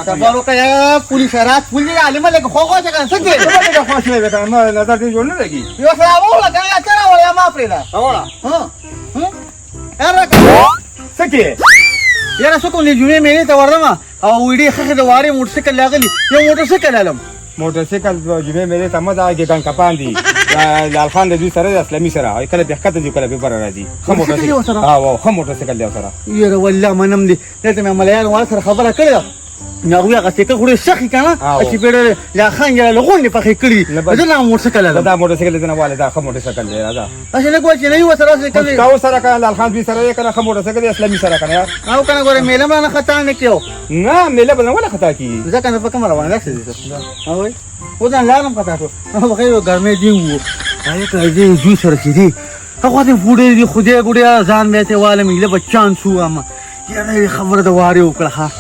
सबारो काय पुलिस रात पुलिस आले मला खोखोचे का सगळे का फासले बेटा मला नजर ती जोडने लगी यो साबो काय चला वाला मापरेला आवळा सके यार सो कोणी जुने मेले तवरदमा उडी खखद वारे मोटरसाइकिल लागली यो मोटरसाइकिल आलम मोटरसाइकिल जुमे मेरे तमद आगे गन कपांदी लाल खान दे सरे असला मी सरा कले बेखत जी कले पेपर राजी मोटरसाइकिल हां वो मोटरसाइकिल दे सरा यार वल्ला मनम दे ते मैं मला यार वाला सर खबर कळला ناوية قصدك كل شيء كنا أشيبير لا خان يا لغون اللي فخي كلي هذا موتوسيكل هذا موتوسيكل هذا والد موتوسيكل هذا عشان نقول شيء نيوه سراسي كلي كاو سرا كان الخان في سرا كان موتوسيكل إسلامي سرا كان يا أو كان أقول ميلا ما أنا خطأنا كيو نا ميلا بنا ولا خطأ كي إذا كان فكر مرة وانا لسه أوي وده لا أنا خطأته أنا بخير قرمي دينو هاي كذي جوس رسيدي أخواتي فودي دي خديه قولي زان بيته والا ميلا بتشان سو أما يا خبر دواري وكلها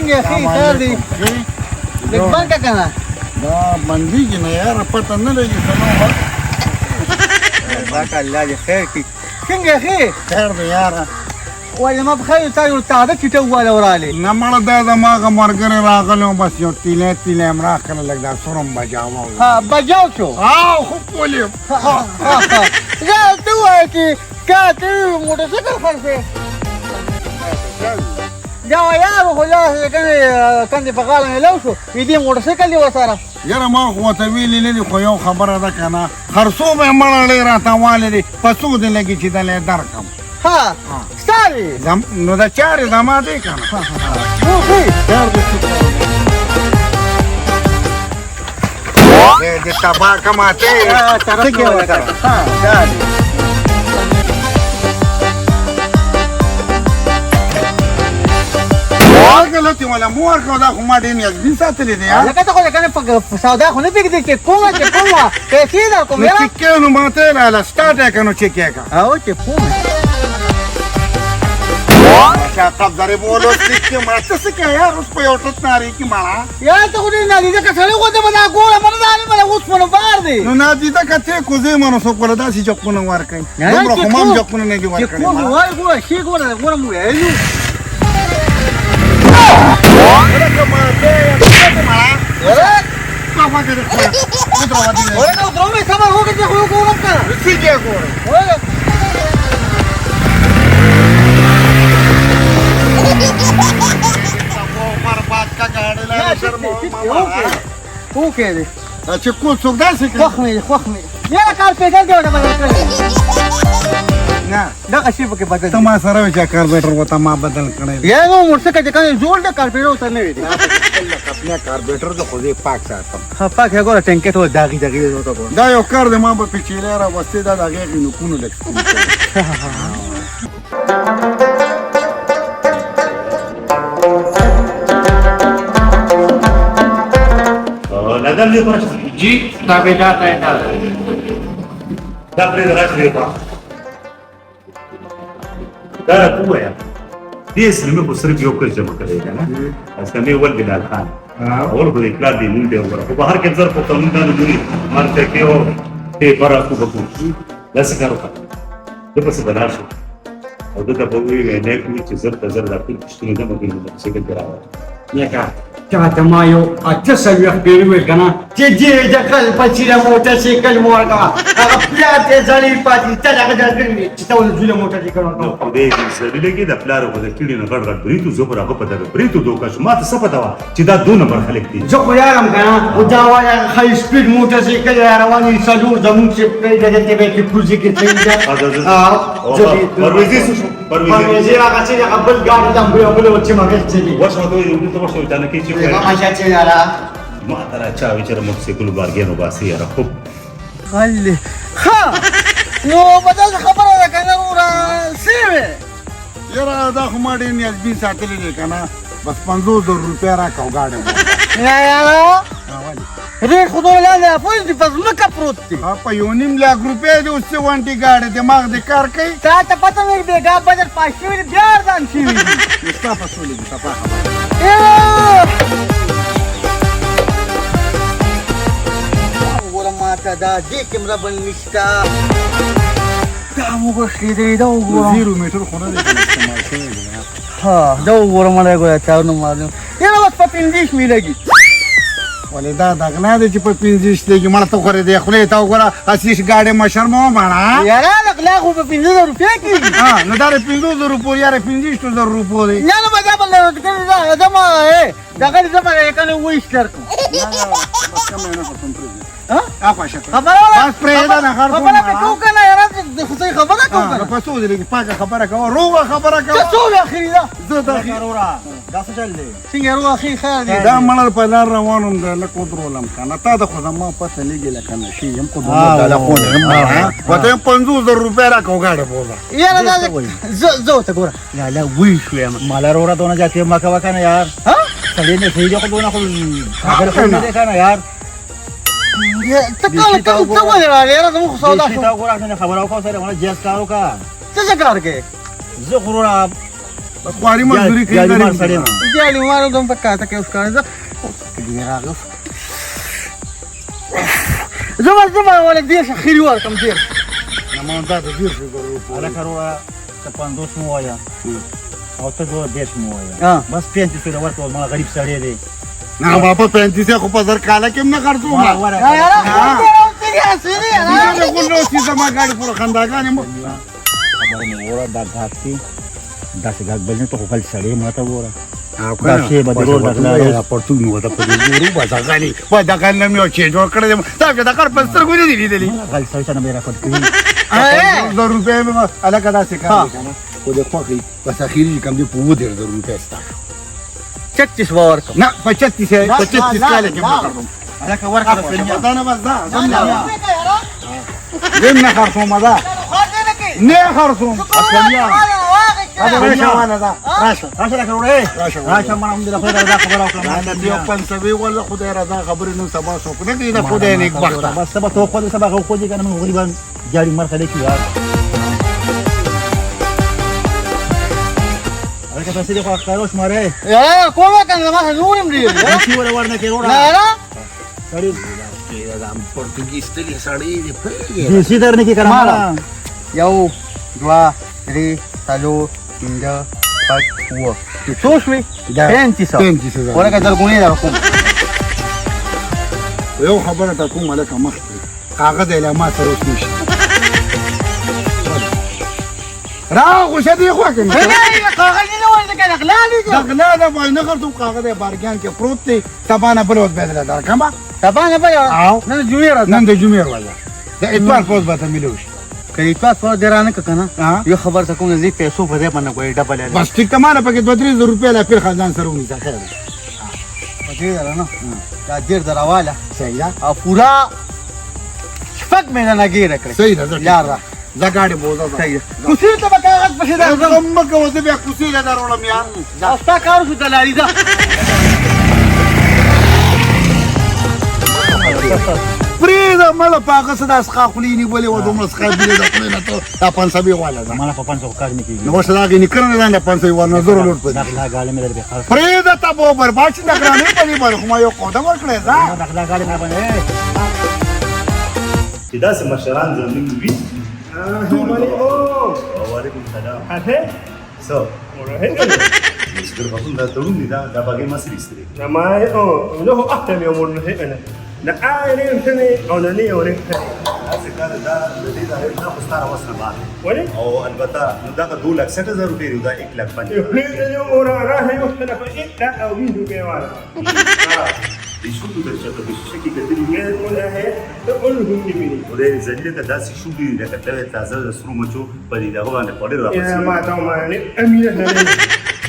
يا اخي هذه البنكه كمان لا بنديجنا يا ربط انا اللي سنوها بارك الله يا خيرك كم يا اخي خير يا ولا ما بخير تايل تعبك تو ورالي نمر ده ما غمر غير راغلو بس يو تيله امراخ لك ده سرم بجاو ها بجاو شو خفولي يا تو هيك كاتو موتوسيكل خلفي جاوا يارو خلاص كان دي بغالنا لو شو يدي موتوسيكل دي وساره يرى ما هو طويل لي خو يو خبره ده كنا خرصوم امر لي راته والدي فسود لګي چې دلې درکم ها ستاري نو دا چاري زما دي کنه مو خي یار دې تباکه ماته ترکه ولا ها دادي غلطي ولا مو ورکو دا خو ما دې نه ساتلې دي لا کته خو کنه سودا خو نه پکې کې کومه پیسې دا کومه نه کې نو ماته لا سٹارټ کنو چې کېګا او چې کومه شاطب درې بولو چې ماته څه کې یار اوس په یو ټت ناري کې مالا یا ته خو دې نه دې که څلې خو ته بنا ګوره من دا نه اوس په بار دی نو نه دې دا کته کو زه مونږ سو کوله دا چې چکونه ورکای دومره خو مام چکونه نه دی ورکای کوم وای ګوره شي ګوره مو یې ورکه ماته څه مالا ورکه دې ورکه درو مې سم هو کې خو کوم کړه څه کې ګوره هو كده چې کو څوک داسې کوي خوخمي یا کار پیدا دی ولا بدل نه دا شی په کې بدل ته ما سره چې کاربیټر وته ما بدل کړی یا نو موټرسایکل کنه جوړ د کاربیټر وته نه وی خپل کاربیټر د خو دې پاک ساتم ها پاک هغه ټینکټ و داغي وته دا یو کار دی ما په پیچیلې را وسته دا دغه نو کو نو لګ जी ताबेदार دا ته وایا دې اسلامي خو صرف یو کس جمع کړی دی نه اسلامي ول بلال خان اول خو اطلاع دی نو دی ور په هر کې ځر په قانون باندې دوی مارته کې او ته برا کو بکو لاسه کارو ته په څه بلار شو او دا په وی نه کې چې زر تزر د خپل پښتون د مګین د څه کې دراوه نه کا چاته ما یو اته سوي خبرې وکنا چې دې ځکل پچیره موټرسایکل مورګه هغه پلاټ ځړې پاتې ته هغه درګنی چې ته ول ځله موټرسایکل نو په دې کې سړي لګي د پلار په دې کړي نه غړ غړ بریتو زبر هغه په دغه بریتو دوکا شو ماته څه پتا و چې دا 2 نمبر خلک دي زه خو یارم کنه او دا وایي هاي سپیډ موټرسایکل رواني څلور زمون چې په دې کې به کوزي کې څنګه پرويزي هغه چې قبل ګاډي دم به بل چې ما کې وښه دوی یو څه وښه ځان کې چې ما شاته یارا ما ترى چا وچره موټرسایکل بارګینو باسي یاره خو خلي ها نو بدل خبره ده کنه ورا سیمه یاره دا خو ما دې نه ځبي ساتلې دي کنه بس 500 روپیا راکاو گاډي یا یا ریټ خو دوی لاندې پوه دي پس مکه پروت دي په یو نیم لاک روپیا دې اوس وانټي گاډي دماغ دې کار کوي تا ته پته نه دی ګا بجټ 500 بیا ځان شي مستا فسولې دي نشته دا دې کیمره بل نشته دا مو بشلی دی دا وګورم 0 میټر خونه دې استعمال شوی دی ها دا وګورم مړه ګویا چا نو معلوم یاره بس په 50 می لګي ولې دا دغنا دې چې په 50 لګي مړه ته خورې دی خو ته وګوره اسیش گاډي مشرمو باندې یاره لګلا خو په 50 روپیا کې ها نو دا 500 روپو یاره 50000 روپو دی نه نه بابا بل کړه دا ما دا کله زما کنه وېستر بس کم نه کوم پرې ها اپا شکر خبره بس پرې دا نه خبره خبره کو کنه یاره خو څه خبره کو نو کنه پسو دې لګي پاکه خبره کوه روغه خبره کوه څه څو اخري دا زه دا دا څه چل دی څنګه ورو اخی خیر دی دا مړ په لار روانم د لکو درولم کنه تا د خو زما پته لګي لکه نشي يم کو دوه د لکو نه وته 50000 روپیا را کو غاړه بوزا یاره دا زه ته ګوره لا لا وی شو یم مالا رورا دونه جاتی ما کا وکنه یار ها سړی نه صحیح جو دونه خو اگر خو نه کنه یار ته کله ته ولې را یاره زموږ سودا شو تا وګوره نه خبر او کو سره مله جیس کارو کا څه کار کې زه غرورا خواري مزدوري کوي مار سړی ما جالي مارو دم پکا ته کې اوس کار ده دې راغو زما ولا دې خيري ورکم دې ما دا د 200 روپو انا کرورا ته 500 مو وایا او ته دوه 10 مو وایا ها بس 500 ورته ما غریب سړی دی نه بابا 35 خو په زر کاله کې نه خرڅو ما یاره ته سړي نه خو نو چې زما گاډي پر خنداګانې مو خبر مې وره دا غاټي دا څنګه بل نه ته خپل سړی ماته وره او دا شی به ضرور دغلا پورتو نو دا په دې ورو بازاګانې و دا کله مې چې جوړ کړم تا چې دا کار په سترګو نه دی لیدلی غل سړی نه میرا کوټ کړی 1000 روپے में अलग अदा से कर को देखो कि बस आखिरी कम दे पूरे 1000 रुपए स्टाफ 36 باور کوم ना 35 है 35 का लेके मैं कर दूं انا کا ورکه په पता ना बस दा زم نه خرصو مدا نه خرصو اصلیا هذا راشه وانا دا راشه راشه کړو راشه ما هم دې خبره دا خبره وکړه انا دیو پنځوي ولا خدای رضا خبر نو سبا سو کنه دې دا خدای نیک بخت بس سبا تو خو دې سبا خو دې کنه موږ غریبان جاری مر خلک یار هغه په سړي خو کاروش ماره یاره کومه کنه ما نورم دی شي ولا ورنه کې وروړه نه سړي دا پرتګیز تلې سړی دې دې سیدر نه کې کړم یو دوا درې څلور پنځه شپږ اووه څو شوې 35 ورکه درګونی دا کوم یو خبره تا کوم ملک مخ کاغذ اعلانات سره اوس نشي را غوشه دی خو کنه نه کاغذ نه وایي کنه غلالي دغلا دا وای نه خرڅو کاغذ بارګان کې پروت دی سبانه بلوت بدل دا کما تبانه به او نن جوړی راځه نن د جمعې ورځ د اتوار پوز به ته ملوش کله تاسو پر درانه کنه ها یو خبر ته کوم زی پیسو په دې باندې کوئی ډبل دی بس ټیک تمانه پکې 2-3 روپیا لا پیر خزان سره ونی ځه خیر پدې درانه دا ډیر دراواله صحیح ده او پورا شپږ مې نه ګیره کړ صحیح ده یار را زګاړي بوزا صحیح کوسی ته به کاغذ پښې دا درځم زما کوزه بیا کوسی له درولم یار استا کار شو دلالي دا پریدا مله پاګه صدا اسخا خلینی بولې و دومره اسخا بلې د خلینه ته دا 500 والا ده مالا په 500 کار نه کیږي نو وښه دا غنی کړنه دا 500 ورنه زور لوټ دا پدې غلا غاله مې درته خاص پریدا ته به برباد شي دا ګرانه پدې باندې خو ما یو قدم ورکړې دا دا غلا غاله مې باندې چې داسې مشران زموږ وي وعلیکم السلام سو مشکل خپل دا تړون دي دا باګه ما سری ستري نماي له أحتم يوم الهنا نعاين تني أو نني ورين تني داسې کار دا د دې دا خو ستاره وسنه باندې ولي او البته نو دا 2,60,000 روپۍ دا 1,05,000 يخلي اليوم ورا راح يختلف إلا أو بيدو كيوانا د شودو د چته د شکی کتلی يقول هي تقول لهم يميني او د زلیه ته داسې شودي لکه تازه د سرو مچو په دې دغه باندې پړې يا راپسې ما توماني أمينة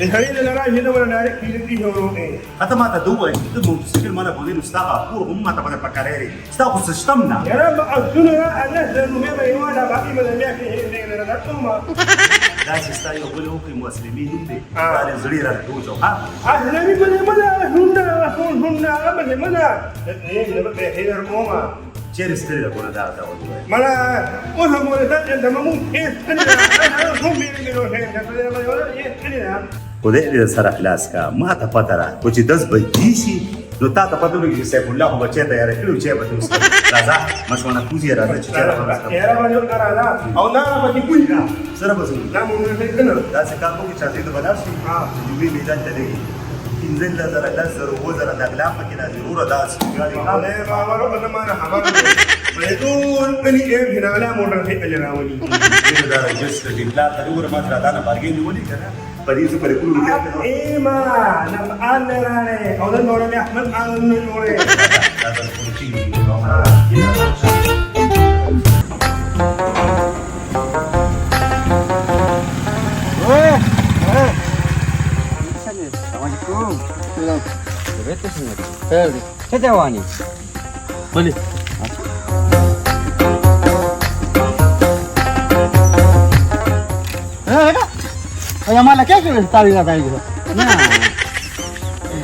هذه الهريد اللي راح هنا ولا نارك في الدين وروحي اته ما ته دوه چې د موټرسایکل مله په دې نستا پور هم ما ته په پکارې ستا خو سیستم نه يا رب أصلنا الناس المهمة يوانا باقي من المياه اللي ردتهما دا چې ستا یو بل وکړي مسلمي نوم دی دا د زړی را دوزو ها أهلا بمن هنا أبدا منا إيه نبقى هنا رقوما چیرې ستړي ده کنه دا ته وایي ملا وهم ولا تجد مموت إيه تنينا هم بيني وبين إيه تنينا خدای دې سره خلاص کا ما ته پته را خو چې 10 بجې شي نو تا ته پته لګي چې سیف الله خو بچی تیار کړو چې به تاسو راځه مشونه کوزي راځه چې چیرې راځه era bajo carala او نه پتی کوی نه سره به دا مونږ نه کنه دا څه کار کوي چې تاسو ته بلار شي ها دې میدان ته دی انزل لزر لزر وزر د اغلاق کې نه ضرور دا څه ale baawaro kana mana habar بدون اني هنا على موټر کې اجرا ونی دا رجس د لا ضرور ما تر دا نه بارګې نیولې کنه پدې څه پرې کولو کې ایما نم ان رانه او د نورې احمد ان نورې دا د کوچي څه جوانی بولي يا مالا كيف تعرف هذا يجري؟ نه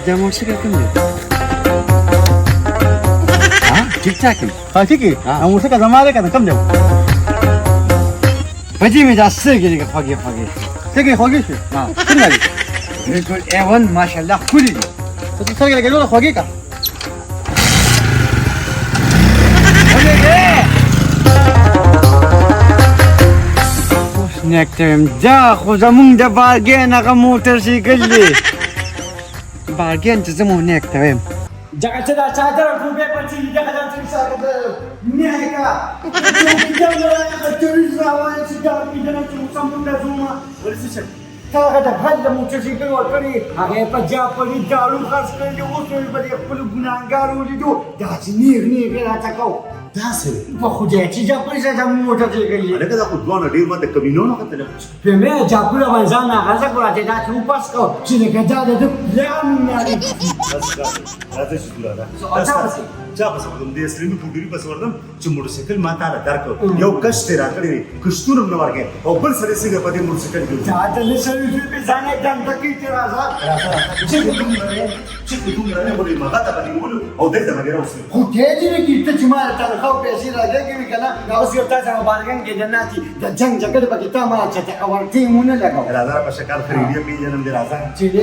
دا موسیقي کوم دی ټیک ټاک خاطيكي انا موسيقى زمان كان كم جو پدې مې دا سترګې خوږې خوږې تيجي خوجي شو څنګه دي بالکل ایون ماشاءالله ښکلي دي ته څنګه لګیدو خوجي کا نکتم دا خو زمونږ د بارګین هغه موټر سایکل دی بارګین ته زمونږ نکتم Jangan cerita cadar aku bepati jangan ada cerita kata mereka. Jangan ada cerita awal cerita kita nak cuma sambung dah semua. Boleh sih. Kalau kata hal muncul sikit orang kari, agar pajak poli daru khas kerja usul beri perlu guna garu itu. Dah sini ni kena cakap. دا څه Bahuja cija poli saya jamu motor sekali. لکه دا خو دوه ډیر ماته کمینونه کتل Pemeh jakula banzana rasa kau ada dah lupas kau. Sini kerja ada tu yang ni. راځه چې ګوره چا پس وردم د اسلامي پوډری پس وردم چې موټر سایکل ما ته درکو یو کشت راکړی کشتونه نو ورګه او بل سره څنګه په دې موټر سایکل کې Ada lesari tu bezana dan taki terasa. چې دومره نه بولې ما غته باندې ول او دلته باندې راوځي خو ته دې کې ته چې ما ته خو پیسې راځي کنه دا اوس یو تاسو مبارکان کې جناتي د جنگ جګړه پکې تا ما چې اورتي مونږ نه لګاو راځه په شکل خریدې په جنم دې راځه چې دې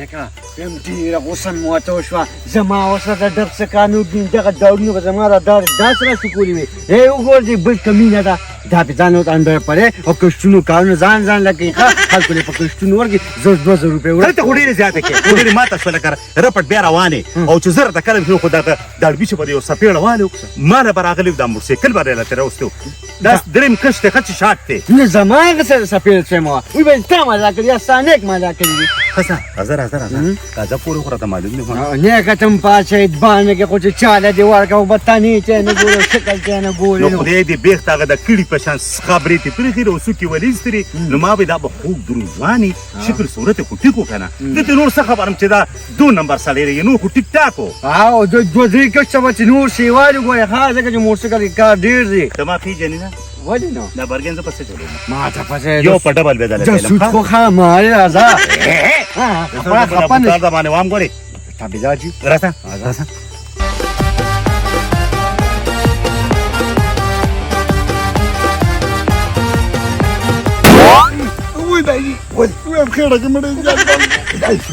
نیکه یم ډېره غوسه مې ورته وشوه زما ورسره د ډب څه قانون دي دغه ډاډونه به زما را داسې راسکولي وي ای وګورځئ بل کمینه ده دا پې ځان ورته انډر پرې او کشتونو کارونه ځان لګوي ښه خلکو یې په کشتونو ورکړي 2000 روپۍ ته خو ډېرې زیاته کې خو ډېرې ماته شوه لکه رپټ بیا روانې او چې زه راته کله شو خو دغه دړبي چې به د یو څپې روانې ما نه به راغلی دا موټرسایکل به راته راوستی دا درېیم کشت دی ښه چې شاټ دی نه زما هغه سره سپېره شوی مه وي به تا مزه کړي یا ستا نیک مزه کړي دي ښه راځه راځه پورې خو راته معلوم دی نیکه ته م پاڅېد باندې کې خو چې چاله دې ورکړه خو به تنې چې نه ګورو شکل چې نه نو ګورې خدای دې بیخت هغه د کړي په شان خبرې ته پرېښي او څوک یې ولیستري نو ما به دا به خوږ دروند ځواني شکل صورت یې خو ټیک و که نه دته نور څه خبرم چې دا 2 نمبر سړی دی نور خو ټیک ټاک و او دوه درې کښته به چې نور سیواري ګورې ښه ځکه چې موټرسایکل کې کار ډېر دی ته ما پېژنې نه ولې نو دا برګین زه پسې چلوم ما ته پسې یو په ډبل به دله جاسوس خو خامارې راځه خپه نه دا باندې وام ګورې تابعدار جي راځه وي داي وي بخير يا مريض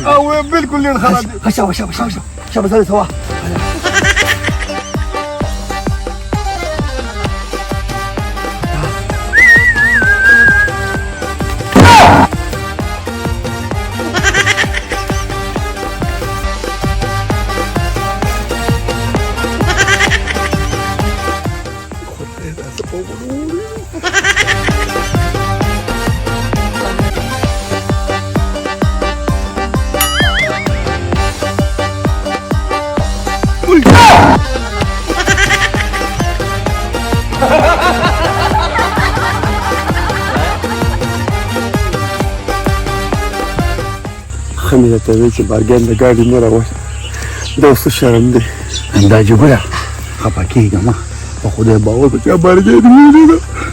او بالكل اللي خرج شابه شابه شابه شابه زي سوا خمي ته وی چې بارګین د ګاډي نه راوځي دا اوس شرم دی دا جګړه خپه کېږه ما په خدای باور چې بارګین ویني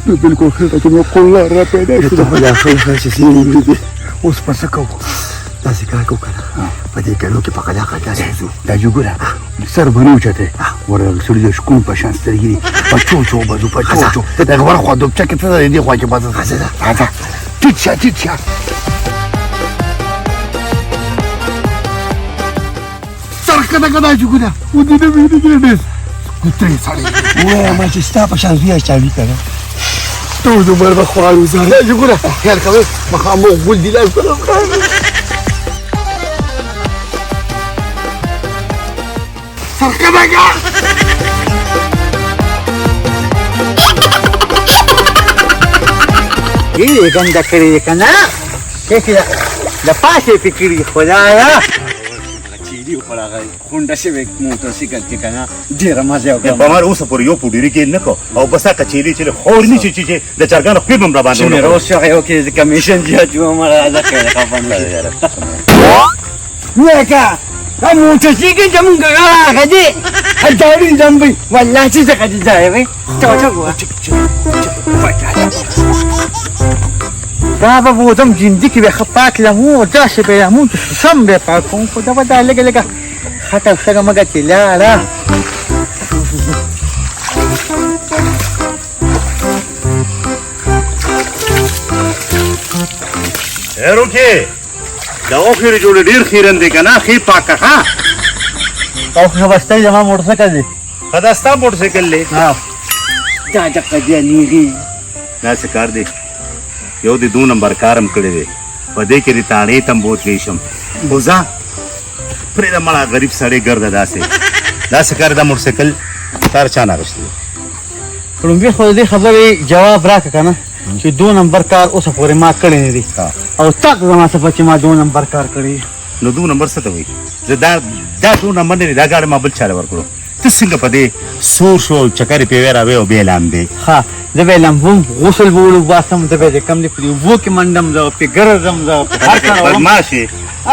نو بالکل خېټه کې مې قله را پیدا شوه ته لا خو څه سي دي اوس پس کوو تاسو کار کوو کنه په دې کلو کې په کلا کاږي دا جګړه سر بنو چته ورغ سړي د شکون په شان سترګې په چوچو بزو په چوچو دا غوړ خو دوب چکه ته دې خو کې بازه راځه ټیټ شه ټیټ شه سرکده کدا چوکونه و دې نه ویني کې ګوتې سړی وایم چې ستا په شان زوی چاوي کنه ټول عمر به خوارو زاره چوکونه خیال کوي مخامخ ګل دی لاس کړم سرکده کا یې ګنده کړې کنه چې د پاسې فکرې خدایا چیرې په هغه خونډه شوی موټرسایکل کې کنه ډېره مزه وکړه په مار اوسه پورې یو پوډری کې نه کو او بس کچېلی چې خورنی چې د چرګانو خپل بم را باندې چې مې روز شغه یو کې د کمیشن زیات و مړه دا کړه خپل نه کا دا موټرسایکل زمونږ هغه دی اځاړي زمبي والله چې څه کوي ځای وي دا به بودم جندي کې به خپاک لمو دا شي به مو سم به پاکون خو دا به دا لګ لګ خاطر څنګه مګه چې لا لا هروکه دا اوخره جوړ ډیر خیرن دی کنه خې پاکه ها او خو واستای زما موټرسایکل دی خداستا موټرسایکل له ها دا دا کدی نیږي دا څه کار دی یو دی 2 نمبر کارم کړی دی په دې کې ریتاړې تم بوت لیشم بوزا پرې د مړه غریب سړی ګرځه داسې کار دا موټرسایکل تار چا نه غشتي پرمبي خو دې خبرې جواب راک کنه چې 2 نمبر کار اوسه پورې ما کړی نه دی او تاسو زما څه چې ما 2 نمبر کار کړی نو 2 نمبر څه ته وایي زه دا 2 نمبر نه دا ګاډي ما بل چاله ورکړو ته څنګه په دې سور شو چکرې په ویرا او به اعلان دی ها زه به لمبم غسل بولو باسم ته به کم دی پری وو کې منډم زه په ګرځم زه هر کار بدمعشي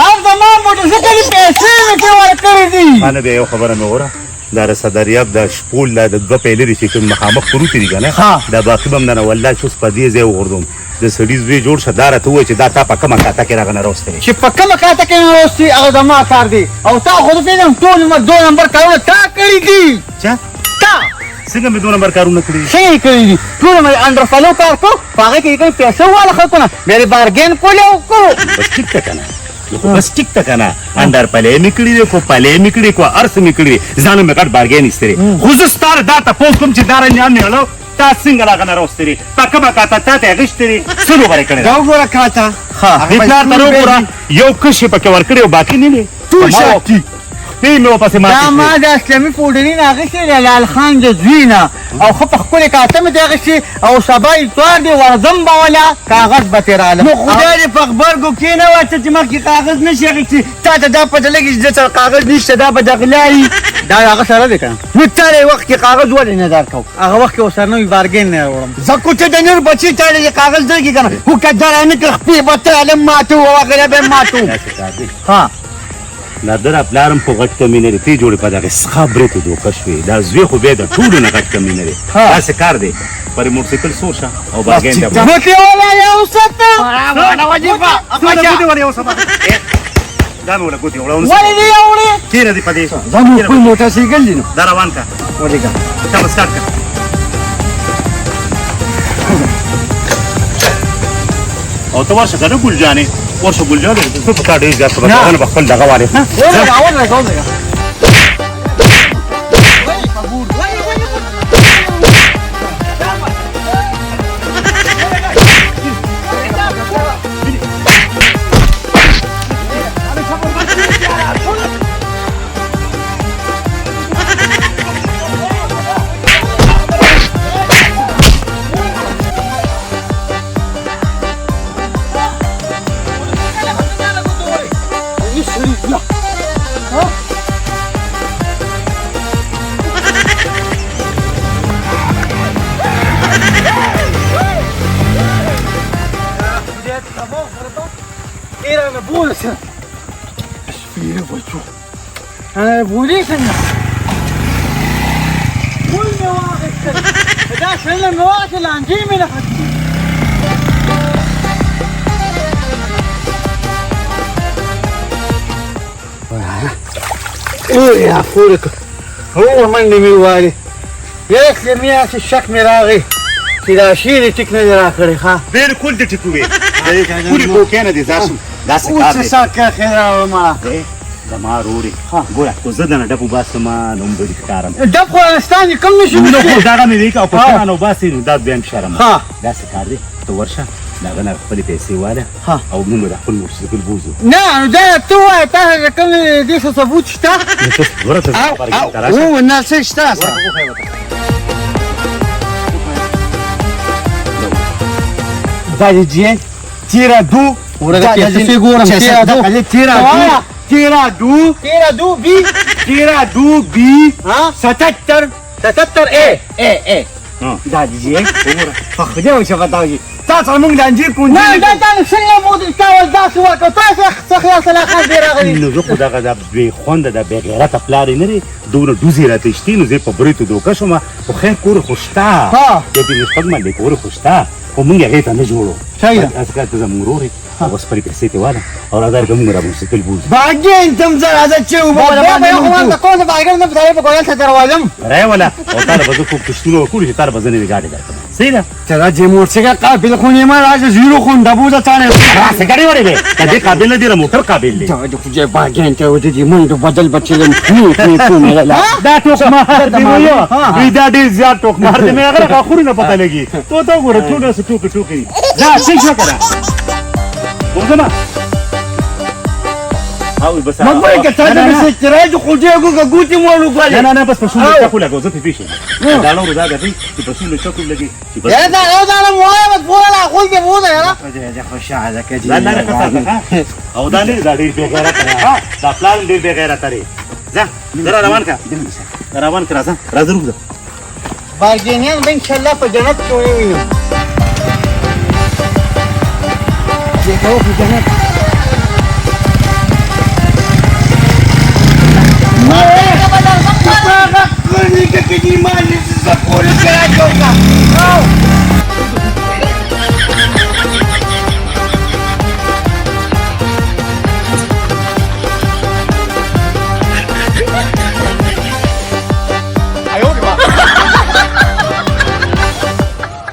ار زما موټرسایکل پیسې مې ورکړې دي انا به یو خبره مې وره دا رسدریاب د شپول د دوه پیلې چې کوم مخامخ پروت دي کنه دا باقي بم نه والله چې په دې ځای وګورم د سړي زوی جوړ شدار ته وای چې دا تا په کومه کاته کې راغنه راوستي چې په کومه کاته کې راوستي هغه زما کار دی او تا خو دې ټول 2 نمبر کارونه تا کړی دي چا تا څنګه مې 2 نمبر کارونه کړی څنګه کړی دي ټول مې انډر فالو کار کو هغه کې کوم پیسې والا خلکو نه مې بارګین کولو کو بس ټیک ته کنه بس ټیک ته کنه اندر پلې میکړي کو پلې میکړي کو ارس میکړي ځانو مې کټ بارګین استري خو زه ستاره دا تاسو کوم چې دار نه نه تا څنګه راغنه راوستري پکه پکه تا ته غشتري څلو غره کړی دا وګوره کاته ها دې پلار ته وګوره یو کشي پکې ورکړي او باقي نه نه تو شاکي دې مې واپس ما دا ما د اسلامي پوډرین هغه شي لال خان د زوینا او خو په خپل کاته مې دغه شي او سبای توار دی ورزم باولا کاغذ به تیراله نو خدای په خبرګو کې نه واته چې مخکې کاغذ نشي غشي تا ته دا پته لګي چې کاغذ نشته دا به دغلای دا هغه سره دی کنه نو تاره وخت کې کاغذ ولې نه درکاو هغه وخت کې وسره نو بارګین نه وړم زکو چې د نور بچی تاره کاغذ درګي کنه هو کډر نه کړ په بته علم ماتو او غلبه ماتو ها دا در پلارم په غټ کمی نه دی جوړ په دغه خبره ته دوه کښوي دا زوی خو به د ټولو نه غټ کمی نه دی دا څه کار دی پر موټرسایکل سوشه او باګین ته موټي ولا یو ستا ولا وظیفه ګوتې ور یو سبا دا مې ولا ګوتې وړاونه ولې دی وړي کیره دی پدې دا مو په موټرسایکل دی نو دا روان کا ولېګا چا سٹارټ کا او تو ورشه کنه ګل جانې ورشه ګل جانې څه پتا ډېر ځات په باندې بخل دغه واره ها ولېګا ولېګا بولي څنګه ول مې واغستل دا څنګه مې واغستل انجیل مې نه او یا فورک هو منډې مې ووالې یخ مې هسې شک مې راغی چې دا شعر یې ټیک نه دی راکړی ښه بالکل دې ټیک وې پوری کوکینه دي ځاسم دا څه کار اوس دی ساکه خیره ما زما رورې ګوره خو زه دنه ډبو باسم نو به دې ښکارم دب خورستان کم نشي نو خو دغه مې وی که او په شان او باسې نو دا بیا شرم ها. دا څه کار دی ته ورشه دغه نه خپلې پیسې واله ها. او موږ د خپل موټرسایکل بوځو نه دا ته وای تاسو کوم دې څه ثبوت شته نو ته ګوره ته خبرې کوې راشه او نه څه شته دا دې تیرا دو ورته پیسې ګورم تیرا دو تیرا دو بی 77 اے دا دې فخدي او شفتاوي تاسو موږ د انجیر کو نه دا څنګه مو دې کاول تاسو ورکو تاسو څه خیال سره خان دی راغلی نو زه خو دغه د بې خونده د بې غیرته پلار یې نه دی دومره ډوزې راته شتي نو زه په بریتو دوکه شوم خو خیر کور خو شته یو پنځه شپږ منډې کور خو شته خو موږ هغې ته نه جوړو صحیح ده. ازګه ته زموږ ورور یې او اوس خپلې پیسې ته واله او راځه که موږ را موټرسایکل بوځو باګین تم زرا از چې و بابا یو خو کوم څه باګر نه پدای په کوه څه دروازم رای ولا او تعالی به زه کوم پښتون وکړو چې تعالی به زه نوې ګاډي درکړم صحیح ده ترا دې موټرسایکل قابل خو نه ما راځه زیرو خون دبو ته تانه راسه ګاډي وړې به ته دې قابل نه دی موټر قابل دی دا خو دې باګین ته و دې منډه بدل بچل نه کومه لا دا ټوک مار دی ویو وی دا ډیر زیات ټوک مار دی مې هغه خوري نه پته لګي تو ته وګوره ټول څه ټوک ټوک دي دا څه شو کړه وګما او بس مګوره که تاسو به څه ترې خو دې ګوتې مولو غواړي نه بس په شونډه ټکو لګو زه په پیښه دا نور دا غدي چې په شونډه ټکو لګي چې بس دا مو وای په ولا خو دې وځه یاره دې خوشاله کړي نه او دا نه دا ډیر بے غیرت نه دا پلان ډیر بے غیرت لري ځه درا روان کا روان کرا ځه راځو باګینیان به ان شاء الله په جنت کې وي دې کو په جنت ما